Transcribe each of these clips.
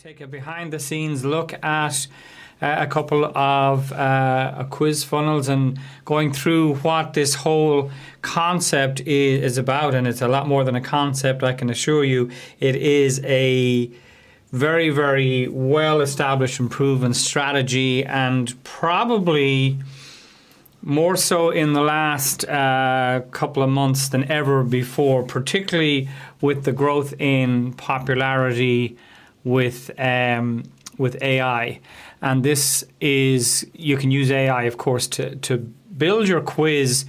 take a behind the scenes look at a couple of quiz funnels and going through what this whole concept is about. And it's a lot more than a concept, I can assure you. It is a very, very well established and proven strategy, and probably more so in the last couple of months than ever before, particularly with the growth in popularity with AI. And this is, you can use AI, of course, to build your quiz,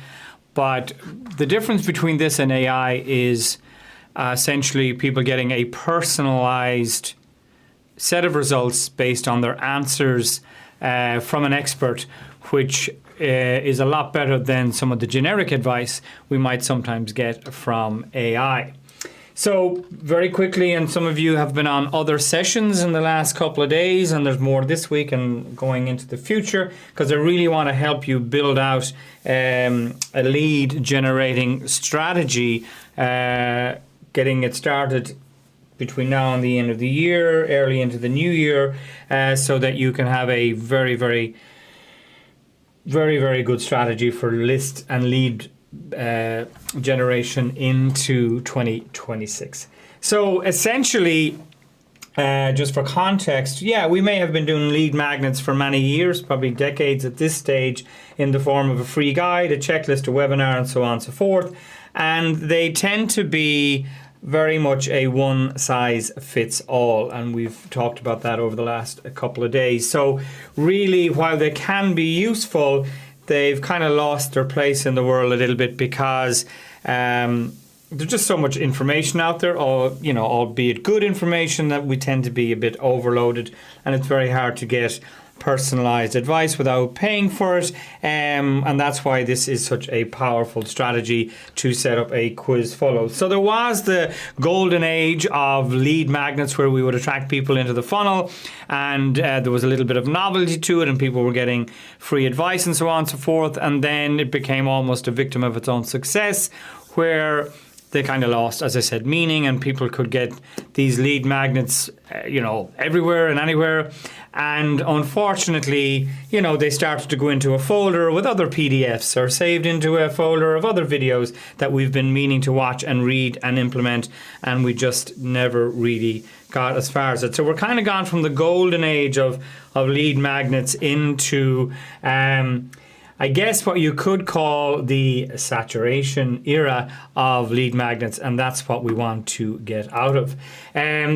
but the difference between this and AI is essentially people getting a personalized set of results based on their answers from an expert, which is a lot better than some of the generic advice we might sometimes get from AI. So very quickly, and some of you have been on other sessions in the last couple of days, and there's more this week and going into the future, because I really want to help you build out a lead generating strategy, getting it started between now and the end of the year, early into the new year, so that you can have a very, very, very, very good strategy for list and lead generation into 2026. So essentially, just for context, we may have been doing lead magnets for many years, probably decades at this stage, in the form of a free guide, a checklist, a webinar, and so on and so forth. And they tend to be very much a one size fits all, and we've talked about that over the last couple of days. So really, while they can be useful, they've kind of lost their place in the world a little bit, because there's just so much information out there, albeit good information, that we tend to be a bit overloaded, and it's very hard to get personalized advice without paying for it, and that's why this is such a powerful strategy to set up a quiz funnel. So there was the golden age of lead magnets where we would attract people into the funnel, and there was a little bit of novelty to it, and people were getting free advice and so on and so forth, and then it became almost a victim of its own success, where they kind of lost, as I said, meaning, and people could get these lead magnets, everywhere and anywhere. And unfortunately, they started to go into a folder with other PDFs, or saved into a folder of other videos that we've been meaning to watch and read and implement, and we just never really got as far as it. So we're kind of gone from the golden age of lead magnets into I guess what you could call the saturation era of lead magnets, and that's what we want to get out of.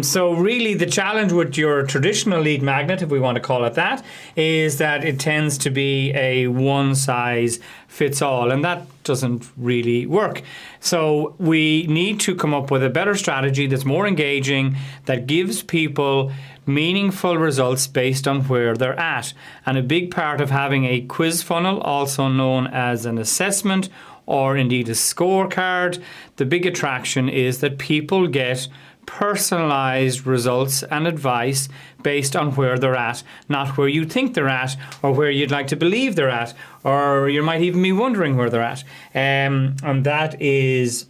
So really the challenge with your traditional lead magnet, if we want to call it that, is that it tends to be a one size fits all, and that doesn't really work. So we need to come up with a better strategy that's more engaging, that gives people meaningful results based on where they're at. And a big part of having a quiz funnel, also known as an assessment or indeed a scorecard, the big attraction is that people get personalized results and advice based on where they're at, not where you think they're at or where you'd like to believe they're at, or you might even be wondering where they're at. And that is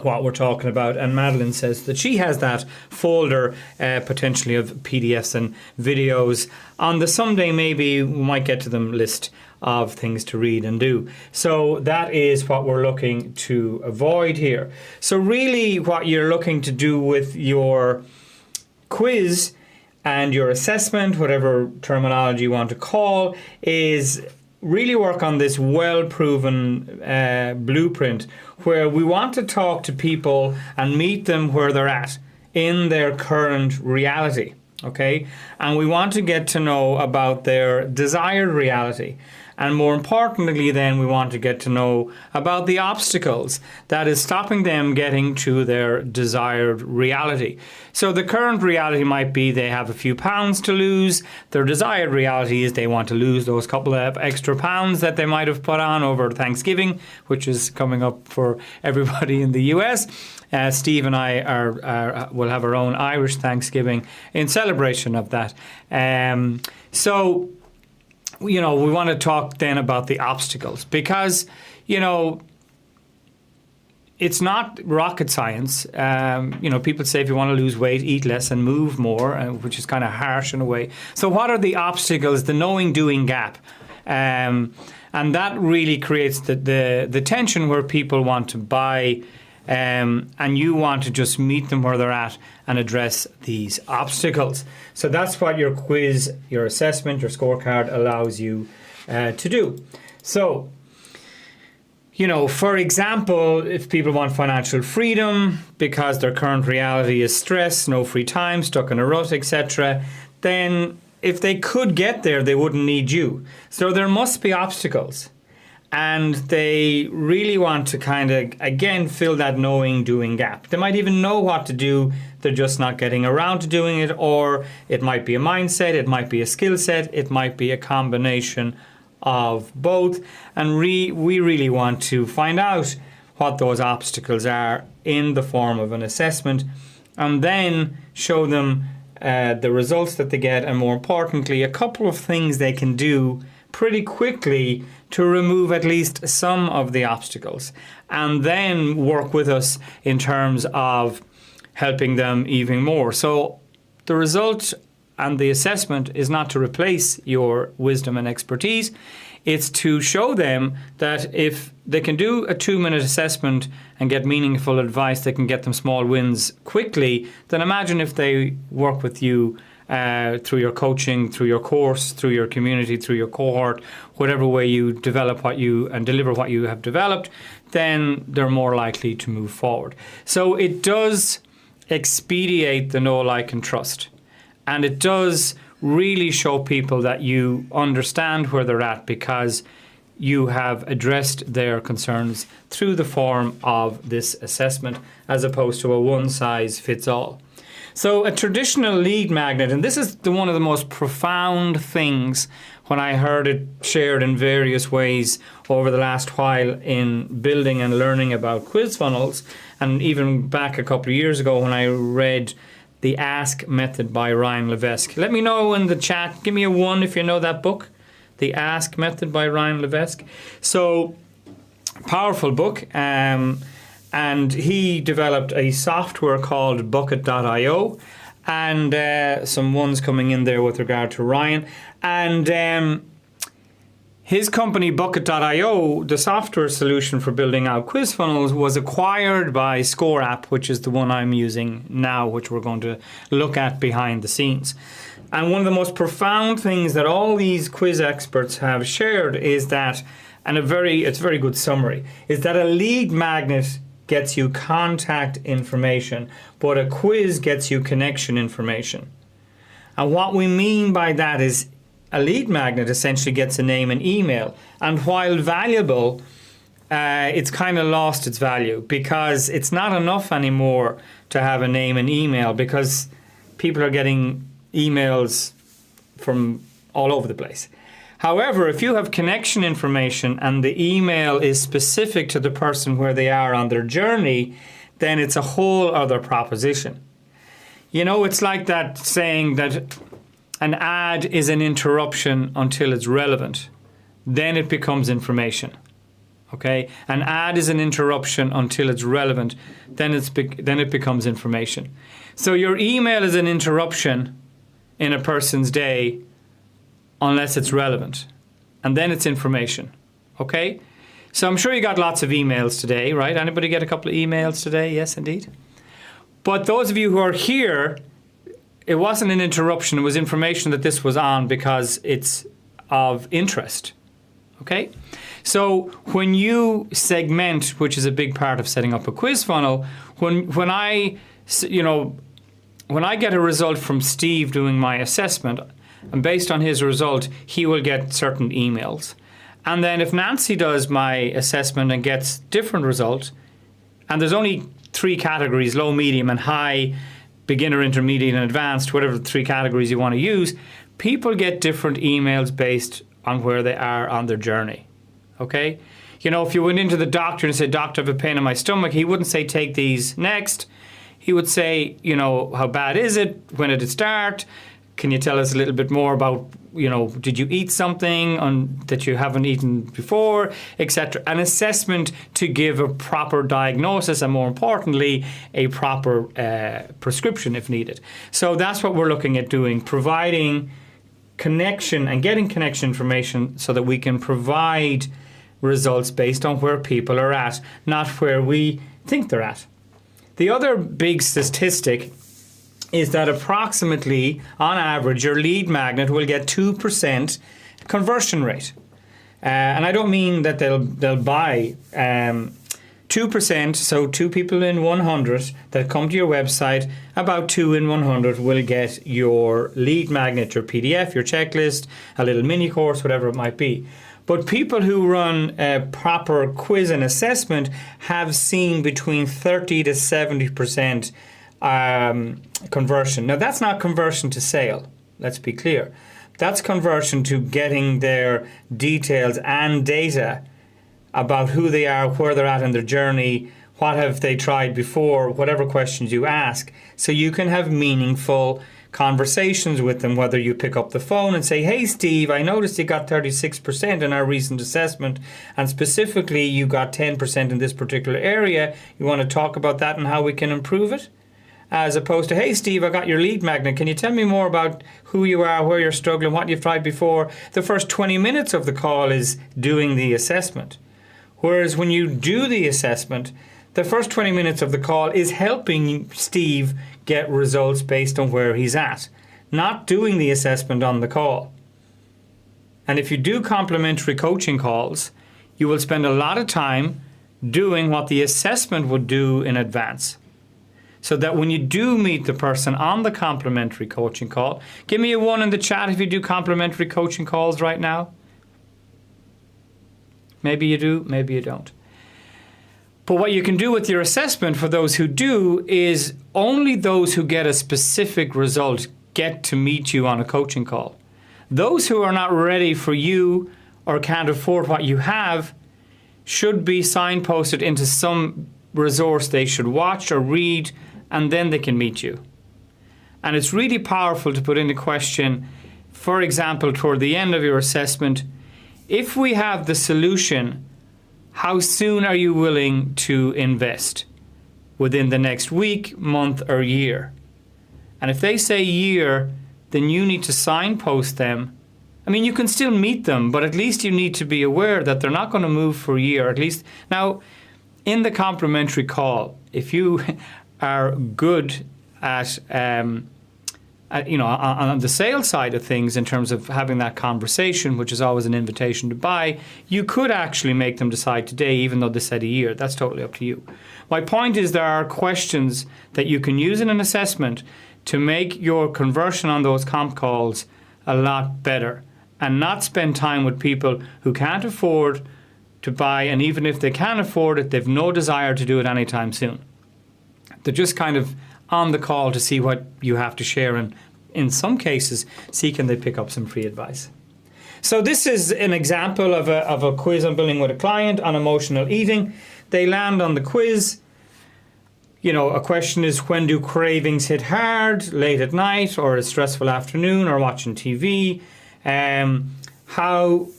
what we're talking about. And Madeline says that she has that folder potentially of PDFs and videos on the someday maybe we might get to them list of things to read and do. So that is what we're looking to avoid here. So really what you're looking to do with your quiz and your assessment, whatever terminology you want to call, is really work on this well-proven blueprint where we want to talk to people and meet them where they're at in their current reality, okay? And we want to get to know about their desired reality. And more importantly, then, we want to get to know about the obstacles that is stopping them getting to their desired reality. So the current reality might be they have a few pounds to lose. Their desired reality is they want to lose those couple of extra pounds that they might have put on over Thanksgiving, which is coming up for everybody in the US. Steve and I will have our own Irish Thanksgiving in celebration of that. So we want to talk then about the obstacles, because, it's not rocket science. People say if you want to lose weight, eat less and move more, which is kind of harsh in a way. So what are the obstacles? The knowing-doing gap. And that really creates the tension where people want to buy and you want to just meet them where they're at and address these obstacles. So that's what your quiz, your assessment, your scorecard allows you to do. So, for example, if people want financial freedom because their current reality is stress, no free time, stuck in a rut, etc., then if they could get there, they wouldn't need you. So there must be obstacles. And they really want to kind of, again, fill that knowing-doing gap. They might even know what to do, they're just not getting around to doing it, or it might be a mindset, it might be a skill set, it might be a combination of both. And we really want to find out what those obstacles are in the form of an assessment, and then show them the results that they get, and more importantly, a couple of things they can do pretty quickly to remove at least some of the obstacles, and then work with us in terms of helping them even more. So the result and the assessment is not to replace your wisdom and expertise. It's to show them that if they can do a 2-minute assessment and get meaningful advice, they can get them small wins quickly. Then imagine if they work with you through your coaching, through your course, through your community, through your cohort, whatever way you develop what you and deliver what you have developed, then they're more likely to move forward. So it does expedite the know, like, and trust. And it does really show people that you understand where they're at because you have addressed their concerns through the form of this assessment, as opposed to a one-size-fits-all. So a traditional lead magnet, and this is one of the most profound things when I heard it shared in various ways over the last while in building and learning about quiz funnels, and even back a couple of years ago when I read The Ask Method by Ryan Levesque. Let me know in the chat, give me a 1 if you know that book, The Ask Method by Ryan Levesque. So, powerful book. And he developed a software called Bucket.io, and some ones coming in there with regard to Ryan. And his company, Bucket.io, the software solution for building out quiz funnels, was acquired by ScoreApp, which is the one I'm using now, which we're going to look at behind the scenes. And one of the most profound things that all these quiz experts have shared is that, and it's a very good summary, is that a lead magnet gets you contact information, but a quiz gets you connection information. And what we mean by that is a lead magnet essentially gets a name and email. And while valuable, it's kind of lost its value because it's not enough anymore to have a name and email, because people are getting emails from all over the place. However, if you have connection information and the email is specific to the person where they are on their journey, then it's a whole other proposition. It's like that saying that an ad is an interruption until it's relevant. Then it becomes information. Okay? An ad is an interruption until it's relevant. Then it becomes information. So your email is an interruption in a person's day unless it's relevant. And then it's information. Okay? So I'm sure you got lots of emails today, right? Anybody get a couple of emails today? Yes, indeed. But those of you who are here, it wasn't an interruption. It was information that this was on because it's of interest. Okay? So when you segment, which is a big part of setting up a quiz funnel, when I get a result from Steve doing my assessment, and based on his result, he will get certain emails. And then if Nancy does my assessment and gets different results, and there's only 3 categories, low, medium, and high, beginner, intermediate, and advanced, whatever the 3 categories you want to use, people get different emails based on where they are on their journey. Okay? If you went into the doctor and said, "Doctor, I have a pain in my stomach," he wouldn't say, "Take these next." He would say, how bad is it? When did it start? Can you tell us a little bit more about, did you eat something that you haven't eaten before, etc. An assessment to give a proper diagnosis and, more importantly, a proper prescription if needed. So that's what we're looking at doing, providing connection and getting connection information so that we can provide results based on where people are at, not where we think they're at. The other big statistic is that approximately, on average, your lead magnet will get 2% conversion rate. And I don't mean that they'll buy 2%, so 2 people in 100 that come to your website, about 2 in 100 will get your lead magnet, your PDF, your checklist, a little mini course, whatever it might be. But people who run a proper quiz and assessment have seen between 30 to 70% conversion. Now, that's not conversion to sale. Let's be clear. That's conversion to getting their details and data about who they are, where they're at in their journey, what have they tried before, whatever questions you ask. So you can have meaningful conversations with them, whether you pick up the phone and say, hey, Steve, I noticed you got 36% in our recent assessment, and specifically you got 10% in this particular area. You want to talk about that and how we can improve it? As opposed to, hey, Steve, I got your lead magnet. Can you tell me more about who you are, where you're struggling, what you've tried before? The first 20 minutes of the call is doing the assessment. Whereas when you do the assessment, the first 20 minutes of the call is helping Steve get results based on where he's at, not doing the assessment on the call. And if you do complimentary coaching calls, you will spend a lot of time doing what the assessment would do in advance. So that when you do meet the person on the complimentary coaching call, give me a 1 in the chat if you do complimentary coaching calls right now. Maybe you do, maybe you don't. But what you can do with your assessment for those who do is only those who get a specific result get to meet you on a coaching call. Those who are not ready for you or can't afford what you have should be signposted into some resource they should watch or read, and then they can meet you. And it's really powerful to put in a question, for example, toward the end of your assessment, if we have the solution, how soon are you willing to invest? Within the next week, month, or year? And if they say year, then you need to signpost them. I mean, you can still meet them, but at least you need to be aware that they're not going to move for a year. At least now, in the complimentary call, if you are good at on the sales side of things in terms of having that conversation, which is always an invitation to buy, you could actually make them decide today, even though they said a year. That's totally up to you. My point is there are questions that you can use in an assessment to make your conversion on those comp calls a lot better, and not spend time with people who can't afford to buy, and even if they can afford it, they've no desire to do it anytime soon. They're just kind of on the call to see what you have to share, and in some cases, see can they pick up some free advice. So this is an example of a quiz I'm building with a client on emotional eating. They land on the quiz. A question is, when do cravings hit hard? Late at night, or a stressful afternoon, or watching TV?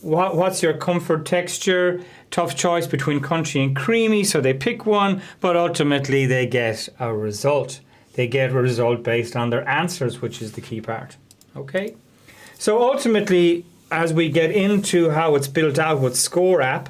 What's your comfort texture? Tough choice between crunchy and creamy, so they pick one, but ultimately they get a result. They get a result based on their answers, which is the key part. Okay? So ultimately, as we get into how it's built out with Score App,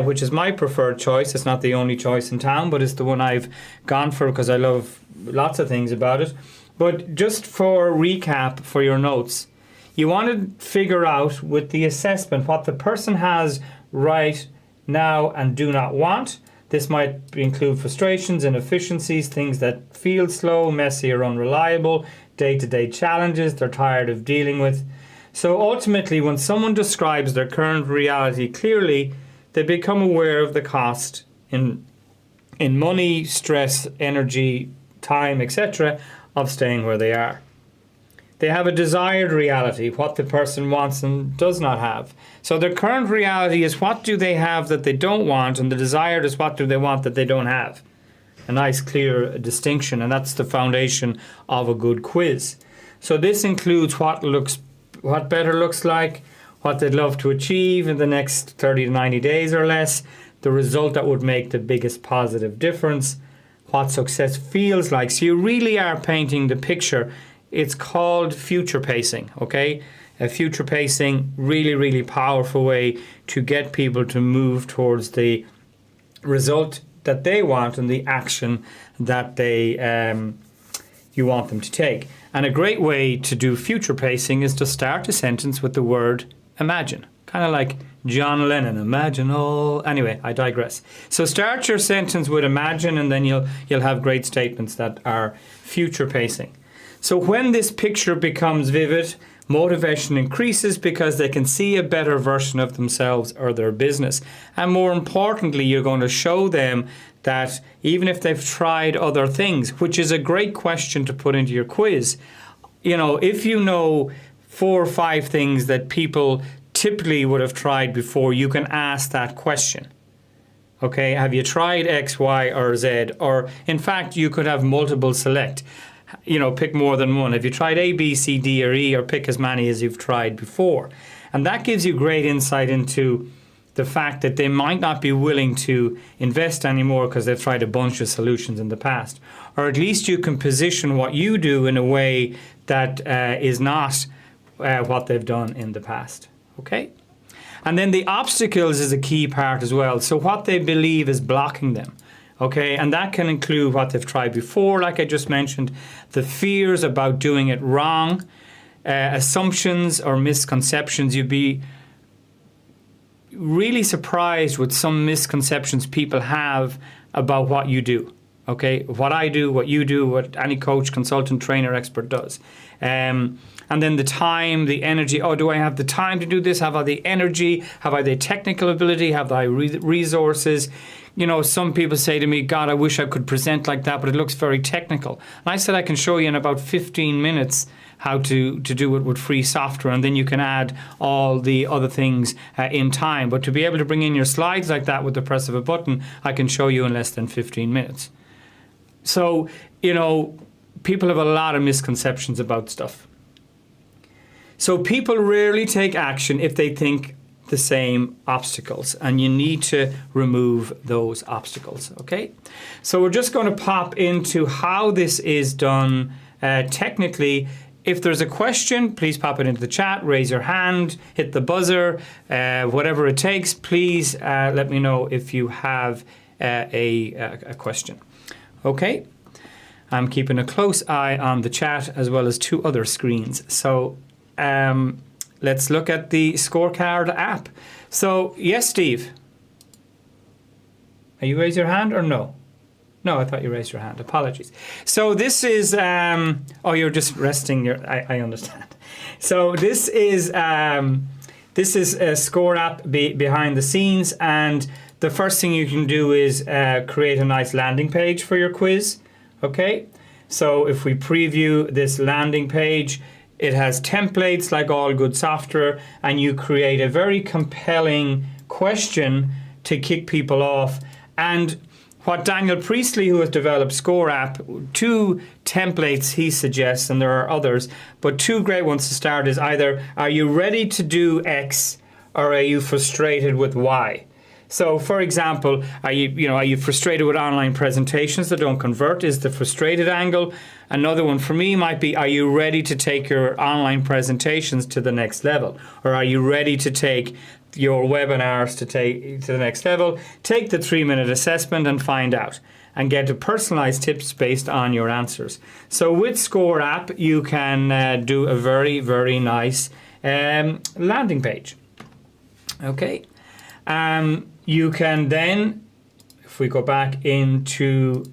which is my preferred choice, it's not the only choice in town, but it's the one I've gone for because I love lots of things about it. But just for recap for your notes, you want to figure out with the assessment what the person has right now and do not want. This might include frustrations, inefficiencies, things that feel slow, messy, or unreliable, day-to-day challenges they're tired of dealing with. So ultimately, when someone describes their current reality clearly, they become aware of the cost in money, stress, energy, time, etc., of staying where they are. They have a desired reality, what the person wants and does not have. So their current reality is what do they have that they don't want, and the desired is what do they want that they don't have. A nice clear distinction, and that's the foundation of a good quiz. So this includes what better looks like, what they'd love to achieve in the next 30 to 90 days or less, the result that would make the biggest positive difference, what success feels like. So you really are painting the picture. It's called future pacing, okay? A future pacing, really, really powerful way to get people to move towards the result that they want and the action that you want them to take. And a great way to do future pacing is to start a sentence with the word imagine. Kind of like John Lennon, imagine all. Anyway, I digress. So start your sentence with imagine, and then you'll have great statements that are future pacing. So when this picture becomes vivid, motivation increases because they can see a better version of themselves or their business. And more importantly, you're going to show them that even if they've tried other things, which is a great question to put into your quiz, if you know 4 or 5 things that people typically would have tried before, you can ask that question. Okay, have you tried X, Y, or Z? Or in fact, you could have multiple select. Pick more than one. Have you tried A, B, C, D, or E, or pick as many as you've tried before? And that gives you great insight into the fact that they might not be willing to invest anymore because they've tried a bunch of solutions in the past. Or at least you can position what you do in a way that is not what they've done in the past. Okay? And then the obstacles is a key part as well. So what they believe is blocking them. Okay, and that can include what they've tried before, like I just mentioned, the fears about doing it wrong, assumptions or misconceptions. You'd be really surprised with some misconceptions people have about what you do. Okay, what I do, what you do, what any coach, consultant, trainer, expert does. And then the time, the energy. Oh, do I have the time to do this? Have I the energy? Have I the technical ability? Have I resources? Some people say to me, God, I wish I could present like that, but it looks very technical. And I said, I can show you in about 15 minutes how to do it with free software, and then you can add all the other things in time. But to be able to bring in your slides like that with the press of a button, I can show you in less than 15 minutes. So, people have a lot of misconceptions about stuff. So people rarely take action if they think the same obstacles, and you need to remove those obstacles, okay? So we're just going to pop into how this is done technically. If there's a question, please pop it into the chat, raise your hand, hit the buzzer, whatever it takes. Please let me know if you have a question. Okay? I'm keeping a close eye on the chat as well as 2 other screens. So let's look at the Scorecard app. So, yes, Steve. Are you raise your hand or no? No, I thought you raised your hand. Apologies. So this is, you're just resting your, I understand. So this is a Score app behind the scenes, and the first thing you can do is create a nice landing page for your quiz. Okay, so if we preview this landing page, it has templates like all good software, and you create a very compelling question to kick people off. And what Daniel Priestley, who has developed Score app, 2 templates he suggests, and there are others, but 2 great ones to start is either, are you ready to do X, or are you frustrated with Y? So, for example, are you frustrated with online presentations that don't convert? Is the frustrated angle. Another one for me might be, are you ready to take your online presentations to the next level? Or are you ready to take your webinars to the next level? Take the 3-minute assessment and find out, and get a personalized tips based on your answers. So with Score app, you can do a very, very nice landing page. Okay. You can then, if we go back into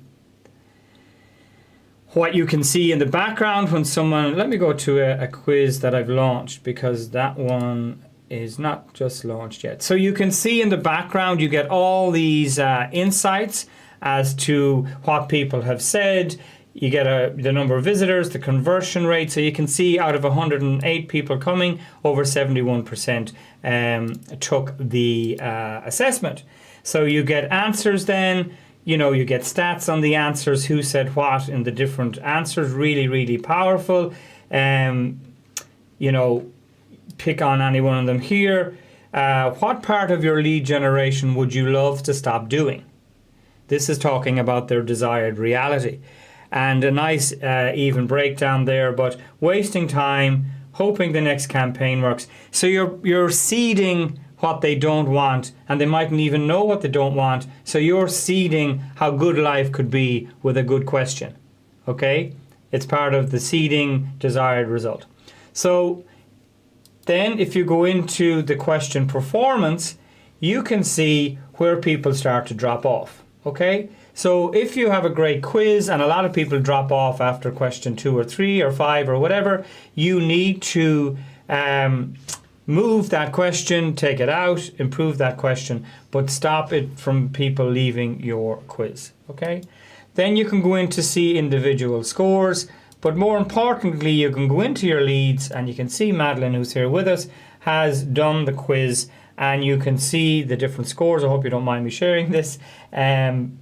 what you can see in the background when someone, let me go to a quiz that I've launched, because that one is not just launched yet. So you can see in the background, you get all these insights as to what people have said. You get the number of visitors, the conversion rate. So you can see out of 108 people coming, over 71% took the assessment. So you get answers then, you get stats on the answers, who said what in the different answers. Really, really powerful. you know, pick on any one of them here. What part of your lead generation would you love to stop doing? This is talking about their desired reality. And a nice even breakdown there, but wasting time, hoping the next campaign works. So you're seeding what they don't want, and they mightn't even know what they don't want. So you're seeding how good life could be with a good question. Okay? It's part of the seeding desired result. So then if you go into the question performance, you can see where people start to drop off. Okay? So if you have a great quiz and a lot of people drop off after question 2 or 3 or 5 or whatever, you need to move that question, take it out, improve that question, but stop it from people leaving your quiz. Okay? Then you can go in to see individual scores, but more importantly, you can go into your leads and you can see Madeline, who's here with us, has done the quiz, and you can see the different scores. I hope you don't mind me sharing this. And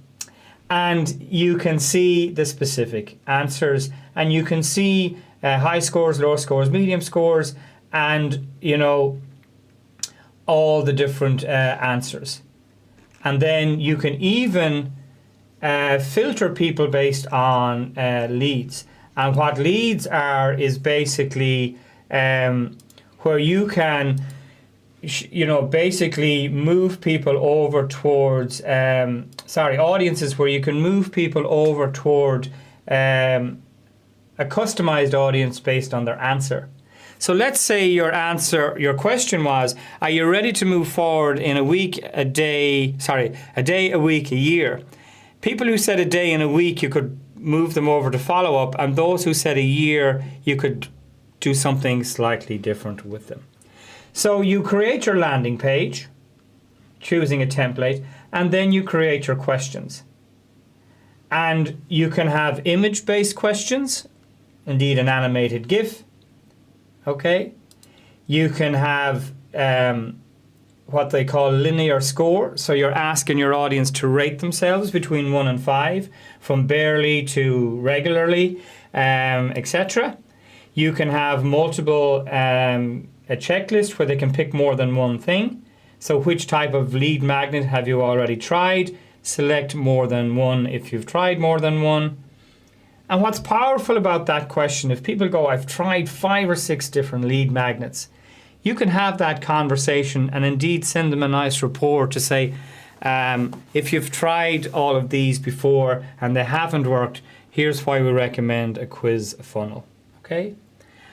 you can see the specific answers, and you can see high scores, low scores, medium scores, and you know all the different answers. And then you can even filter people based on leads. And what leads are is basically where you can basically move people over towards audiences where you can move people over toward a customized audience based on their answer. So let's say your question was, are you ready to move forward in a day, a week, a year? People who said a day and a week, you could move them over to follow up, and those who said a year, you could do something slightly different with them. So you create your landing page, choosing a template, and then you create your questions. And you can have image-based questions, indeed an animated GIF. Okay, you can have what they call linear score. So you're asking your audience to rate themselves between 1 and 5, from barely to regularly, etc. You can have multiple, a checklist where they can pick more than one thing. So which type of lead magnet have you already tried? Select more than one if you've tried more than one. And what's powerful about that question, if people go, I've tried 5 or 6 different lead magnets, you can have that conversation and indeed send them a nice report to say, if you've tried all of these before and they haven't worked, here's why we recommend a quiz funnel. Okay?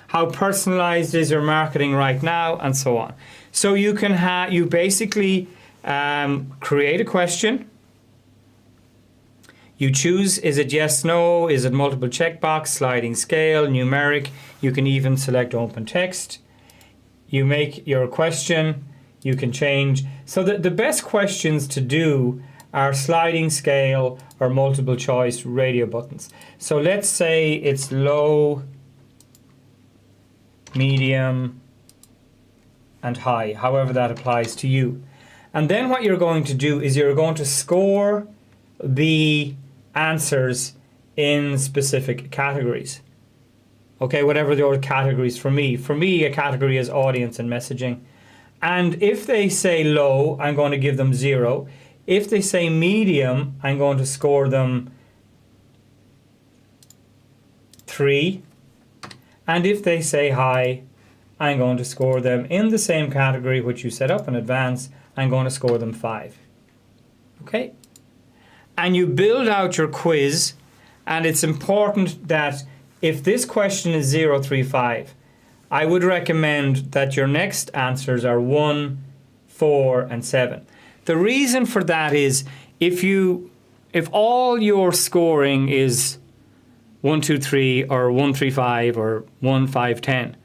How personalized is your marketing right now, and so on. So you can you basically create a question. You choose, is it yes, no, is it multiple checkbox, sliding scale, numeric. You can even select open text. You make your question, you can change. So the best questions to do are sliding scale or multiple choice radio buttons. So let's say it's low, medium, and high, however that applies to you. And then what you're going to do is you're going to score the answers in specific categories. Okay, whatever the categories for me. For me, a category is audience and messaging. And if they say low, I'm going to give them 0. If they say medium, I'm going to score them 3. And if they say high, I'm going to score them in the same category which you set up in advance. I'm going to score them 5. Okay? And you build out your quiz, and it's important that if this question is 0, 3, 5, I would recommend that your next answers are 1, 4, and 7. The reason for that is if all your scoring is 1, 2, 3 or 1, 3, 5 or 1, 5, 10,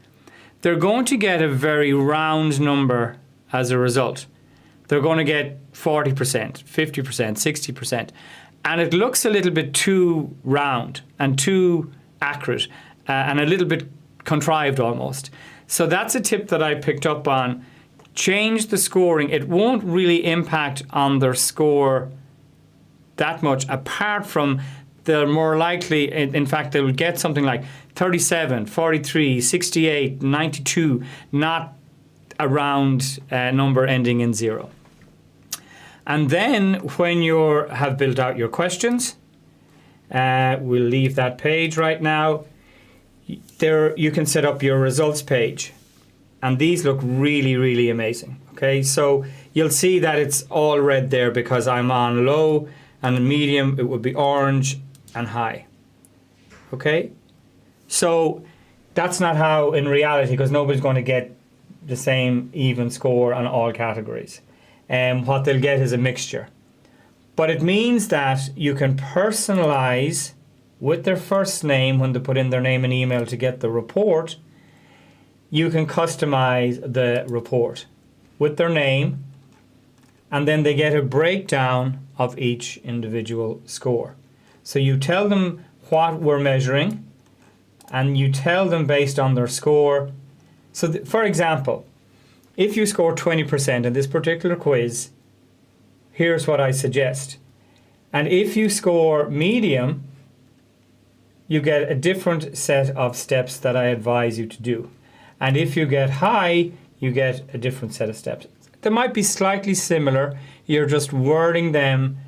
they're going to get a very round number as a result. They're going to get 40%, 50%, 60%. And it looks a little bit too round and too accurate and a little bit contrived almost. So that's a tip that I picked up on. Change the scoring. It won't really impact on their score that much, apart from they're more likely, in fact, they will get something like 37, 43, 68, 92, not a round number ending in 0. And then when you have built out your questions, we'll leave that page right now. There you can set up your results page. And these look really, really amazing. Okay, so you'll see that it's all red there because I'm on low, and medium it would be orange, and high. Okay, so that's not how in reality, because nobody's going to get the same even score on all categories. And what they'll get is a mixture. But it means that you can personalize with their first name when they put in their name and email to get the report. You can customize the report with their name, and then they get a breakdown of each individual score. So you tell them what we're measuring, and you tell them based on their score. So for example, if you score 20% in this particular quiz, here's what I suggest. And if you score medium, you get a different set of steps that I advise you to do. And if you get high, you get a different set of steps. They might be slightly similar. You're just wording them